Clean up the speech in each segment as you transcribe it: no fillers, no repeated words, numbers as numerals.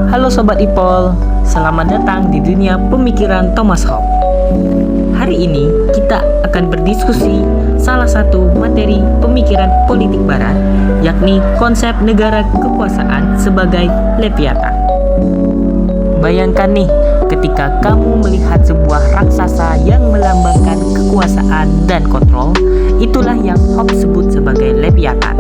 Halo Sobat Ipol, selamat datang di dunia pemikiran Thomas Hobbes. Hari ini kita akan berdiskusi salah satu materi pemikiran politik barat, yakni konsep negara kekuasaan sebagai Leviathan. Bayangkan nih, ketika kamu melihat sebuah raksasa yang melambangkan kekuasaan dan kontrol, itulah yang Hobbes sebut sebagai Leviathan.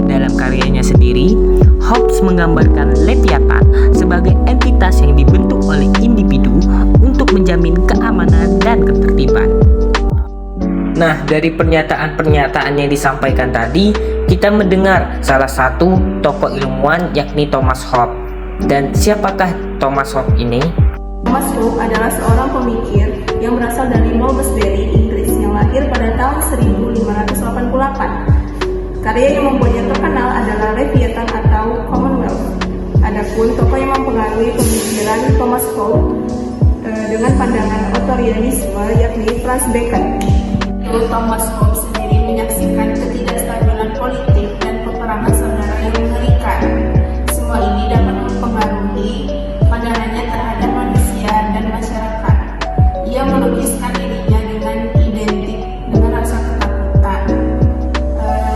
Dalam karyanya sendiri, Hobbes menggambarkan Leviathan sebagai entitas yang dibentuk oleh individu untuk menjamin keamanan dan ketertiban. Nah, dari pernyataan-pernyataan yang disampaikan tadi, kita mendengar salah satu tokoh ilmuwan yakni Thomas Hobbes. Dan siapakah Thomas Hobbes ini? Thomas Hobbes adalah seorang pemikir yang berasal dari Malmesbury, Inggris, yang lahir pada tahun 1588. Karya yang membuatnya terkenal adalah Leviathan atau Commonwealth. Adapun tokoh yang mempengaruhi pemikiran Thomas Hobbes dengan pandangan otoritarianisme yakni Franz Bacon. Thomas Hobbes sendiri menyaksikan ketidakstabilan politik dan peperangan saudara yang mengerikan. Semua ini dapat mempengaruhi pandangannya terhadap manusia dan masyarakat. Ia melukiskan dirinya dengan identik dengan rasa ketakutan.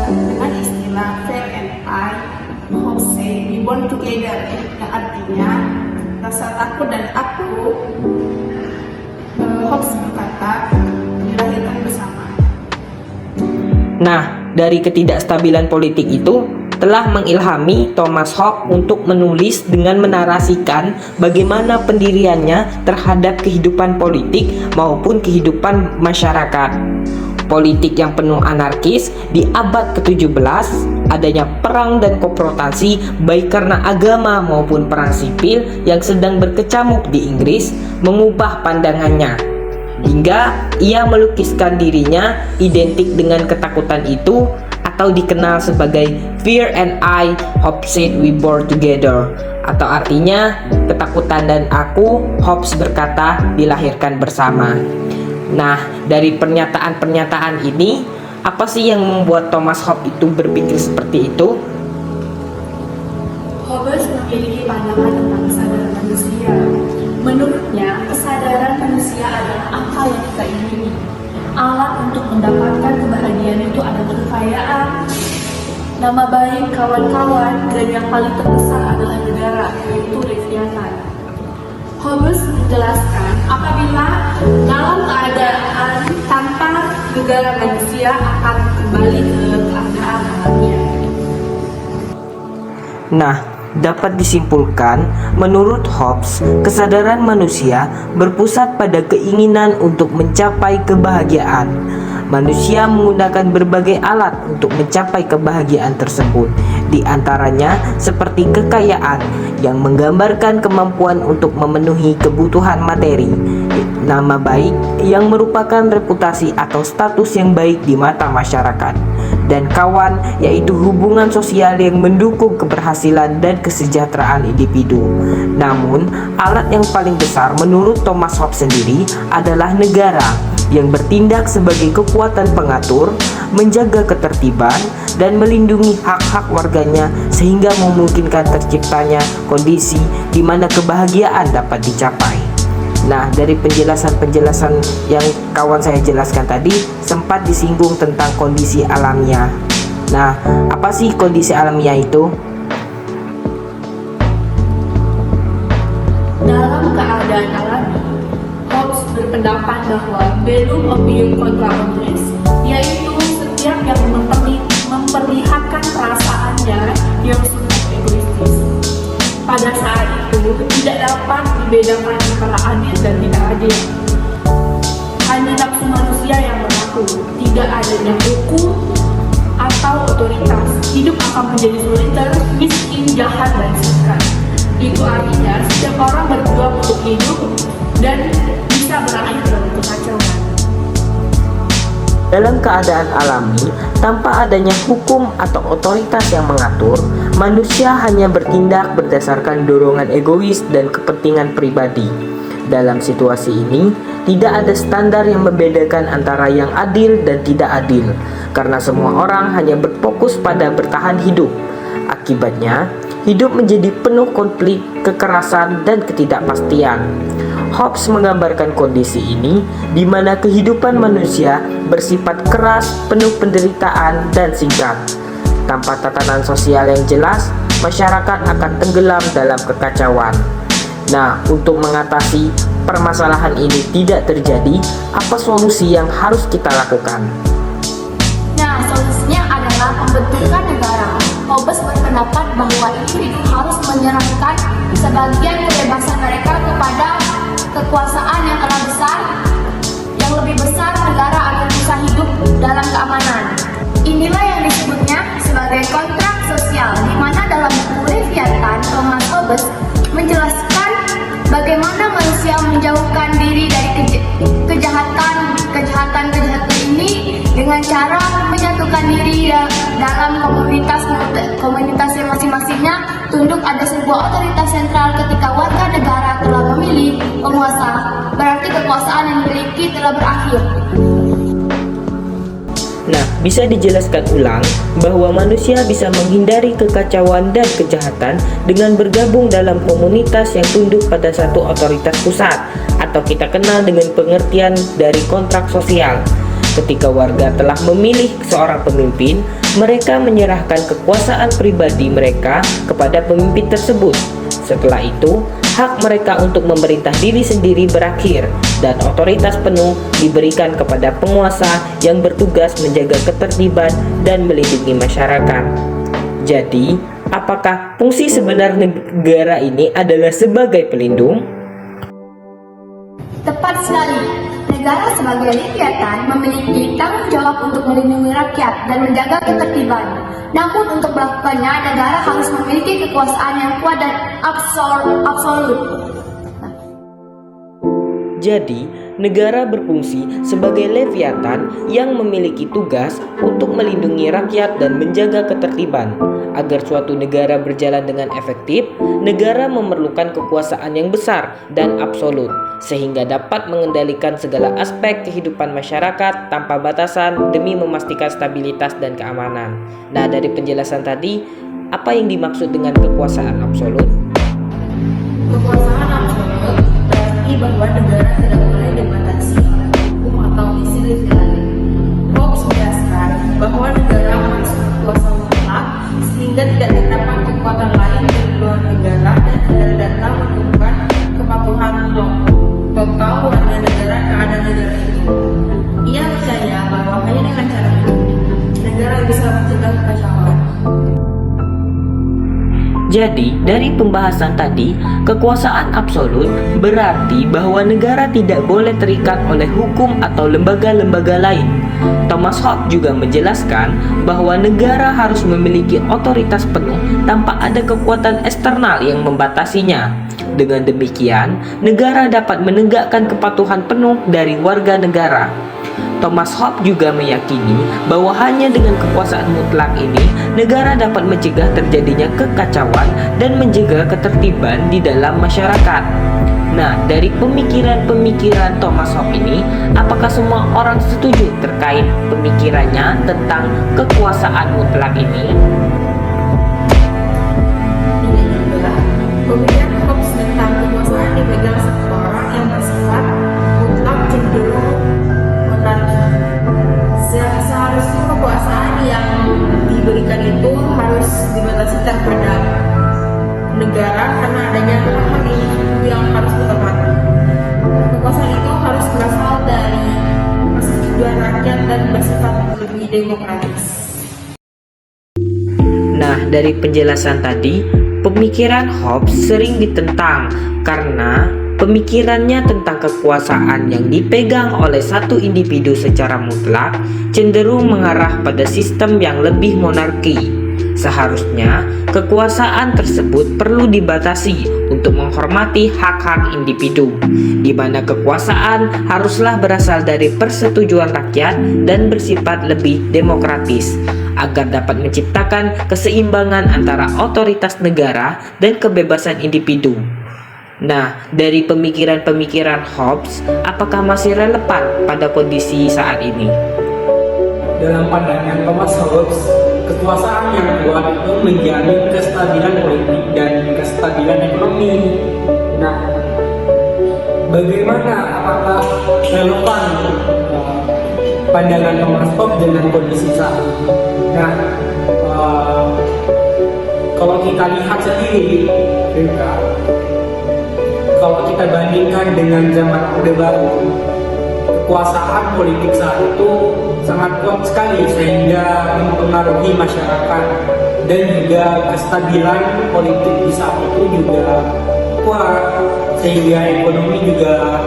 Dengan istilah fear and I, Hobbes say we born together, yang artinya rasa takut dan aku. Hobbes berkata dilahirkan bersama. Nah, dari ketidakstabilan politik itu telah mengilhami Thomas Hobbes untuk menulis dengan menarasikan bagaimana pendiriannya terhadap kehidupan politik maupun kehidupan masyarakat. Politik yang penuh anarkis di abad ke-17, adanya perang dan konfrontasi baik karena agama maupun perang sipil yang sedang berkecamuk di Inggris mengubah pandangannya. Hingga ia melukiskan dirinya identik dengan ketakutan itu atau dikenal sebagai Fear and I, Hobbes said we born together, atau artinya ketakutan dan aku, Hobbes berkata, dilahirkan bersama. Nah, dari pernyataan-pernyataan ini, apa sih yang membuat Thomas Hobbes itu berpikir seperti itu? Hobbes memiliki pandangan tentang kesadaran manusia. Menurutnya, kesadaran manusia adalah apa yang kita ingini. Alat untuk mendapatkan kebahagiaan itu adalah kekayaan, nama baik, kawan-kawan, dan yang paling terbesar adalah negara, yaitu Leviathan. Hobbes menjelaskan apabila dalam keadaan tanpa negara, manusia akan kembali ke keadaan alamnya. Nah, dapat disimpulkan, menurut Hobbes, kesadaran manusia berpusat pada keinginan untuk mencapai kebahagiaan. Manusia menggunakan berbagai alat untuk mencapai kebahagiaan tersebut, di antaranya seperti kekayaan yang menggambarkan kemampuan untuk memenuhi kebutuhan materi, nama baik yang merupakan reputasi atau status yang baik di mata masyarakat, dan kawan yaitu hubungan sosial yang mendukung keberhasilan dan kesejahteraan individu. Namun, alat yang paling besar menurut Thomas Hobbes sendiri adalah negara yang bertindak sebagai kekuatan pengatur, menjaga ketertiban, dan melindungi hak-hak warganya sehingga memungkinkan terciptanya kondisi di mana kebahagiaan dapat dicapai. Nah, dari penjelasan-penjelasan yang kawan saya jelaskan tadi sempat disinggung tentang kondisi alamiah. Nah, apa sih kondisi alamiah itu? Dalam keadaan alami, Hobbes berpendapat bahwa belum opinion kontra omnes, yaitu setiap yang memperlihatkan perasaannya yang sungguh egoistis. Pada saat itu tidak dapat dibedakan antara adil dan tidak adil. Hanya nafsu manusia yang berlaku, tidak adanya hukum atau otoritas. Hidup akan menjadi soliter, miskin, jahat, dan sesat. Itu artinya setiap orang berjuang untuk hidup dan bisa berakhir dalam kekacauan. Dalam keadaan alami, tanpa adanya hukum atau otoritas yang mengatur, manusia hanya bertindak berdasarkan dorongan egois dan kepentingan pribadi. Dalam situasi ini, tidak ada standar yang membedakan antara yang adil dan tidak adil, karena semua orang hanya berfokus pada bertahan hidup. Akibatnya, hidup menjadi penuh konflik, kekerasan, dan ketidakpastian. Hobbes menggambarkan kondisi ini di mana kehidupan manusia bersifat keras, penuh penderitaan, dan singkat. Tanpa tatanan sosial yang jelas, masyarakat akan tenggelam dalam kekacauan. Nah, untuk mengatasi permasalahan ini tidak terjadi, apa solusi yang harus kita lakukan? Nah, solusinya adalah pembentukan negara. Hobbes berpendapat bahwa individu harus menyerahkan sebagian kebebasan mereka kepada kekuasaan yang lebih besar negara agar bisa hidup dalam keamanan. Inilah yang disebutnya sebagai kontrak sosial, di mana dalam buku Leviathan, Thomas Hobbes menjelaskan bagaimana manusia menjauhkan diri dari kejahatan ini dengan cara menyatukan diri dalam komunitas yang masing-masingnya tunduk ada sebuah otoritas sentral. Ketika warga negara telah memilih penguasa, berarti kekuasaan yang dimiliki telah berakhir. Nah, bisa dijelaskan ulang bahwa manusia bisa menghindari kekacauan dan kejahatan dengan bergabung dalam komunitas yang tunduk pada satu otoritas pusat, atau kita kenal dengan pengertian dari kontrak sosial. Ketika warga telah memilih seorang pemimpin, mereka menyerahkan kekuasaan pribadi mereka kepada pemimpin tersebut. Setelah itu, hak mereka untuk memerintah diri sendiri berakhir dan otoritas penuh diberikan kepada penguasa yang bertugas menjaga ketertiban dan melindungi masyarakat. Jadi, apakah fungsi sebenar negara ini adalah sebagai pelindung? Tepat sekali. Negara sebagai Leviathan memiliki tanggung jawab untuk melindungi rakyat dan menjaga ketertiban. Namun untuk melakukannya, negara harus memiliki kekuasaan yang kuat dan absolut. Jadi, negara berfungsi sebagai Leviathan yang memiliki tugas untuk melindungi rakyat dan menjaga ketertiban. Agar suatu negara berjalan dengan efektif, negara memerlukan kekuasaan yang besar dan absolut, sehingga dapat mengendalikan segala aspek kehidupan masyarakat tanpa batasan demi memastikan stabilitas dan keamanan. Nah, dari penjelasan tadi, apa yang dimaksud dengan kekuasaan absolut? Kekuasaan absolut berarti bahwa negara tidak boleh dibatasi oleh hukum atau istilah lain. Hobbes menjelaskan bahwa negara harus berkuasa mutlak sehingga tidak terdapat kekuatan lain di luar negara dan tidak datang menemukan kepatuhan total warga negara keadaan negara itu. Ia percaya bahwa hanya dengan cara itu negara bisa mencegah kekacauan. Jadi, dari pembahasan tadi, kekuasaan absolut berarti bahwa negara tidak boleh terikat oleh hukum atau lembaga-lembaga lain. Thomas Hobbes juga menjelaskan bahwa negara harus memiliki otoritas penuh tanpa ada kekuatan eksternal yang membatasinya. Dengan demikian, negara dapat menegakkan kepatuhan penuh dari warga negara. Thomas Hobbes juga meyakini bahwa hanya dengan kekuasaan mutlak ini, negara dapat mencegah terjadinya kekacauan dan menjaga ketertiban di dalam masyarakat. Nah, dari pemikiran-pemikiran Thomas Hobbes ini, apakah semua orang setuju terkait pemikirannya tentang kekuasaan mutlak ini? Ini juga pemikiran Hobbes tentang kekuasaan dipegang seseorang yang bersifat mutlak cenderung monarki. Seharusnya kekuasaan yang diberikan itu harus dibatasi terhadap negara karena adanya hak individu yang harus dihormati. Kekuasaan itu harus berasal dari persetujuan rakyat dan bersifat lebih demokratis. Nah, dari penjelasan tadi, pemikiran Hobbes sering ditentang karena pemikirannya tentang kekuasaan yang dipegang oleh satu individu secara mutlak cenderung mengarah pada sistem yang lebih monarki. Seharusnya, kekuasaan tersebut perlu dibatasi untuk menghormati hak-hak individu, di mana kekuasaan haruslah berasal dari persetujuan rakyat dan bersifat lebih demokratis, agar dapat menciptakan keseimbangan antara otoritas negara dan kebebasan individu. Nah, dari pemikiran-pemikiran Hobbes, apakah masih relevan pada kondisi saat ini? Dalam pandangan Thomas Hobbes, kekuasaan yang kuat itu menjamin kestabilan politik dan kestabilan ekonomi. Nah, bagaimana, apakah relevan pandangan Thomas Hobbes dengan kondisi saat ini? Nah, kalau kita lihat sendiri, kalau kita bandingkan dengan zaman Orde Baru, kekuasaan politik saat itu sangat kuat sekali sehingga mempengaruhi masyarakat, dan juga kestabilan politik di saat itu juga kuat sehingga ekonomi juga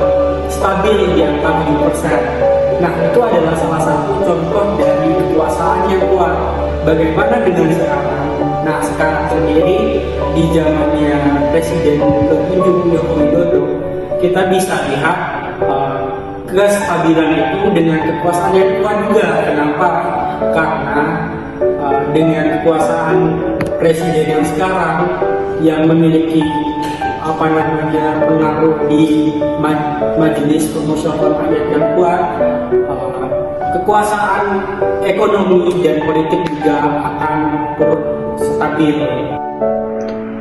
stabil di angka 7%. Nah, itu adalah salah satu contoh dari kekuasaan yang kuat. Bagaimana dengan sekarang? Nah, sekarang sendiri di zamannya Presiden ke-7 Joko Widodo, kita bisa lihat kestabilan itu dengan kekuasaan yang kuat juga. Kenapa? Karena dengan kekuasaan presiden yang sekarang yang memiliki pengaruh di majelis permusyawaratan rakyat yang kuat, kekuasaan ekonomi dan politik juga akan turut stabil.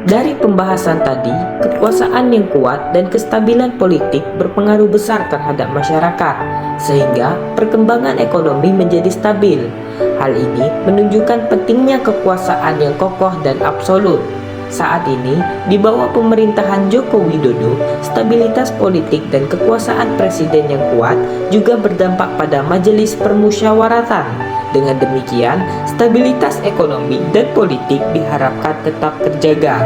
Dari pembahasan tadi, kekuasaan yang kuat dan kestabilan politik berpengaruh besar terhadap masyarakat, sehingga perkembangan ekonomi menjadi stabil. Hal ini menunjukkan pentingnya kekuasaan yang kokoh dan absolut. Saat ini, di bawah pemerintahan Joko Widodo, stabilitas politik dan kekuasaan presiden yang kuat juga berdampak pada majelis permusyawaratan. Dengan demikian, stabilitas ekonomi dan politik diharapkan tetap terjaga.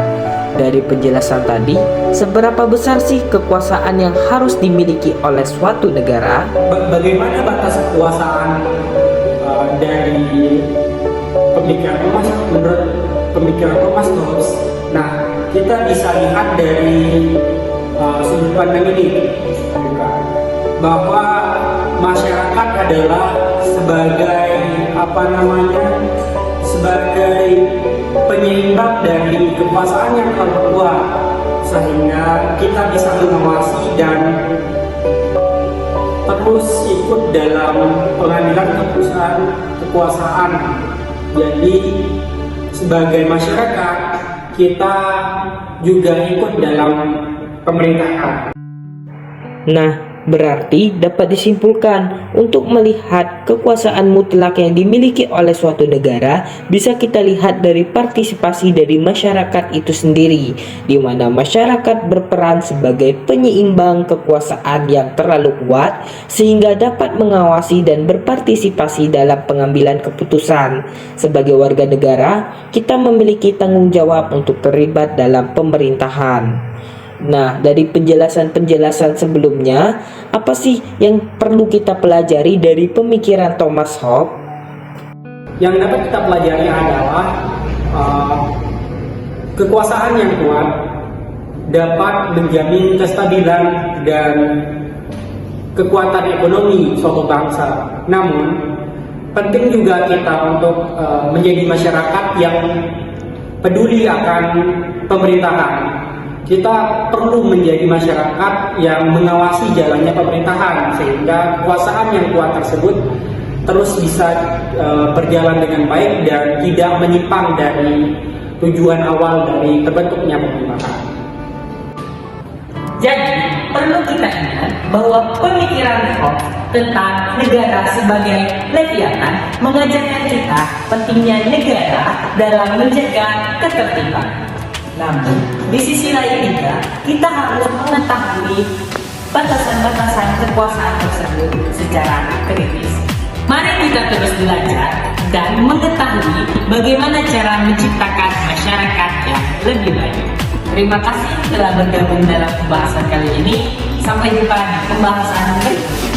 Dari penjelasan tadi, seberapa besar sih kekuasaan yang harus dimiliki oleh suatu negara? Bagaimana batas kekuasaan dari pemikiran Thomas menurut pemikiran Thomas Hobbes? Nah, kita bisa lihat dari sudut pandang ini bahwa masyarakat adalah sebagai sebagai penyeimbang dari kekuasaan yang terlalu kuat, sehingga kita bisa mengawasi dan terus ikut dalam pengambilan keputusan kekuasaan. Jadi sebagai masyarakat kita juga ikut dalam pemerintahan. Nah, berarti dapat disimpulkan untuk melihat kekuasaan mutlak yang dimiliki oleh suatu negara bisa kita lihat dari partisipasi dari masyarakat itu sendiri, di mana masyarakat berperan sebagai penyeimbang kekuasaan yang terlalu kuat sehingga dapat mengawasi dan berpartisipasi dalam pengambilan keputusan. Sebagai warga negara, kita memiliki tanggung jawab untuk terlibat dalam pemerintahan. Nah, dari penjelasan-penjelasan sebelumnya, apa sih yang perlu kita pelajari dari pemikiran Thomas Hobbes? Yang dapat kita pelajari adalah kekuasaan yang kuat dapat menjamin kestabilan dan kekuatan ekonomi suatu bangsa. Namun, penting juga kita untuk menjadi masyarakat yang peduli akan pemerintahan. Kita perlu menjadi masyarakat yang mengawasi jalannya pemerintahan sehingga kekuasaan yang kuat tersebut terus bisa berjalan dengan baik dan tidak menyimpang dari tujuan awal dari terbentuknya pemerintahan. Jadi, perlu kita ingat bahwa pemikiran Hobbes tentang negara sebagai leviathan mengajarkan kita pentingnya negara dalam menjaga ketertiban. Namun, di sisi lain juga, kita harus mengetahui batasan-batasan kekuasaan tersebut secara kritis. Mari kita terus belajar dan mengetahui bagaimana cara menciptakan masyarakat yang lebih baik. Terima kasih telah bergabung dalam pembahasan kali ini. Sampai jumpa di pembahasan berikutnya.